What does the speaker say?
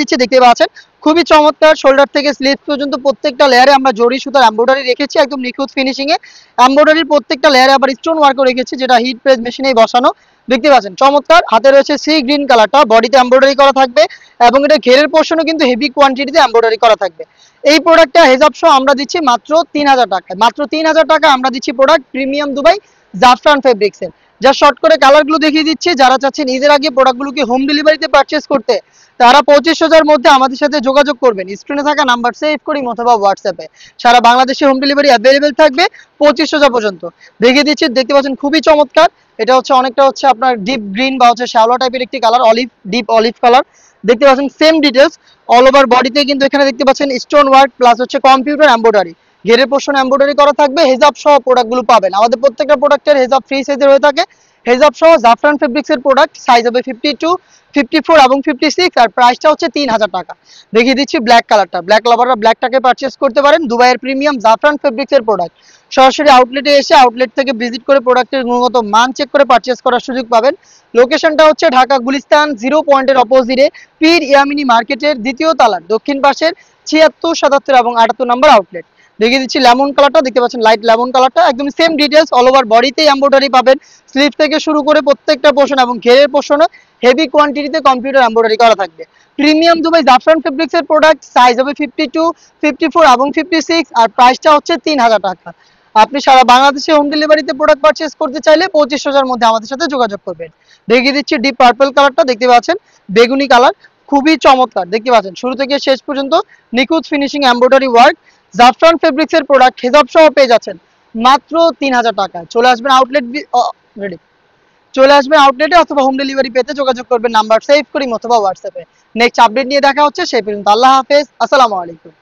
দিচ্ছি, দেখতে পাচ্ছেন খুবই চমৎকার। শোল্ডার থেকে স্লিভ পর্যন্ত প্রত্যেকটা লেয়ারে আমরা জরি সুতার এমব্রয়ডারি রেখেছি, একদম নিখুঁত ফিনিশিং এ। এমব্রয়ডারির প্রত্যেকটা লেয়ারে আবার স্টোন ওয়ার্কও রেখেছি, যেটা হিট প্রেস মেশিনেই বসানো। দেখতে পাচ্ছেন চমৎকার। হাতে রয়েছে সি গ্রিন কালারটা, বডিতে এমব্রয়ডারি করা থাকবে এবং এটা ঘেরের পোর্শনও কিন্তু হেভি কোয়ান্টিটিতে এমব্রয়ডারি করা থাকবে। এই প্রোডাক্টটা হেজাব সহ আমরা দিচ্ছি মাত্র 3000 টাকায়। মাত্র 3000 টাকা আমরা দিচ্ছি প্রোডাক্ট প্রিমিয়াম দুবাই জাফরান ফেব্রিক্সের। যা শর্ট করে কালারগুলো দেখিয়ে দিচ্ছি, যারা চাচ্ছেন ঈদের আগে প্রোডাক্টগুলোকে হোম ডেলিভারিতে পারচেস করতে তারা 25,000 মধ্যে আমাদের সাথে যোগাযোগ করবেন। স্ক্রিনে থাকা নাম্বার সেভ করি অথবা হোয়াটসঅ্যাপে। সারা বাংলাদেশে হোম ডেলিভারি অ্যাভেলেবেল থাকবে 25,000 পর্যন্ত। দেখিয়ে দিচ্ছি, দেখতে পাচ্ছেন খুবই চমৎকার। এটা হচ্ছে অনেকটা হচ্ছে আপনার ডিপ গ্রিন বা হচ্ছে শ্যাওলা টাইপের একটি colour, olive, deep olive colour. দেখতে পাচ্ছেন সেম ডিটেলস অল ওভার বডিতে, কিন্তু এখানে দেখতে পাচ্ছেন স্টোন ওয়ার্ক প্লাস হচ্ছে কম্পিউটার এমব্রয়ডারি, ঘেরের পোর্শন এমব্রয়ডারি করা থাকবে। হেজাব সহ প্রোডাক্টগুলো পাবেন। আমাদের প্রত্যেকটা প্রোডাক্টের হেজাব ফ্রি সাইজের হয়ে থাকে। হেজাব সহ জাফরান ফেব্রিক্সের প্রোডাক্ট সাইজ হবে 52, 54 এবং 56, আর প্রাইসটা হচ্ছে 3000 টাকা। দেখিয়ে দিচ্ছি ব্ল্যাক কালারটা, ব্ল্যাক লাভাররা ব্ল্যাকটাকে পারচেস করতে পারেন। দুবাইয়ের প্রিমিয়াম জাফরান ফেব্রিক্সের প্রোডাক্ট সরাসরি আউটলেটে এসে আউটলেট থেকে ভিজিট করে প্রোডাক্টের গুণগত মান চেক করে পারচেস করার সুযোগ পাবেন। লোকেশনটা হচ্ছে ঢাকা গুলিস্তান 0 পয়েন্টের অপোজিটে পীর ইয়ামিনী মার্কেটের দ্বিতীয় তালার দক্ষিণ পাশের 76, 77 এবং 78 নম্বর আউটলেট। দেখিয়ে দিচ্ছি লেমন কালারটা, দেখতে পাচ্ছেন লাইট লেমন কালারটা, একদম সেম ডিটেলস অল ওভার বডিতেই এমব্রয়ডারি পাবেন। স্লিভ থেকে শুরু করে প্রত্যেকটা পোর্শন এবং ঘেরের পোর্শনে হেভি কোয়ান্টিটিতে কম্পিউটার এমব্রয়ডারি করা থাকবে। প্রিমিয়াম দুবাই জাফরান ফেব্রিক্সের প্রোডাক্ট সাইজ হবে 52, 54 এবং 56, আর প্রাইসটা হচ্ছে 3000 টাকা। আপনি সারা বাংলাদেশে হোম ডেলিভারিতে প্রোডাক্ট পারচেস করতে চাইলে 25,000 মধ্যে আমাদের সাথে যোগাযোগ করবেন। দেখিয়ে দিচ্ছি ডিপ পার্পল কালারটা, দেখতে পাচ্ছেন বেগুনি কালার, খুবই চমৎকার। দেখতে পাচ্ছেন শুরু থেকে শেষ পর্যন্ত নিখুঁত ফিনিশিং এমব্রয়ডারি ওয়ার্ক। জাফরান ফেব্রিক্সের প্রোডাক্ট হেজাব সহ পেয়ে যাচ্ছেন মাত্র 3000 টাকায়। চলে আসবেন আউটলেট রেডি, চলে আসবেন আউটলেটে অথবা হোম ডেলিভারি পেতে যোগাযোগ করবেন নাম্বার সেভ করি অথবা হোয়াটসঅ্যাপে। নেক্সট আপডেট নিয়ে দেখা হচ্ছে, সেই পর্যন্ত আল্লাহ হাফেজ, আসসালামু আলাইকুম।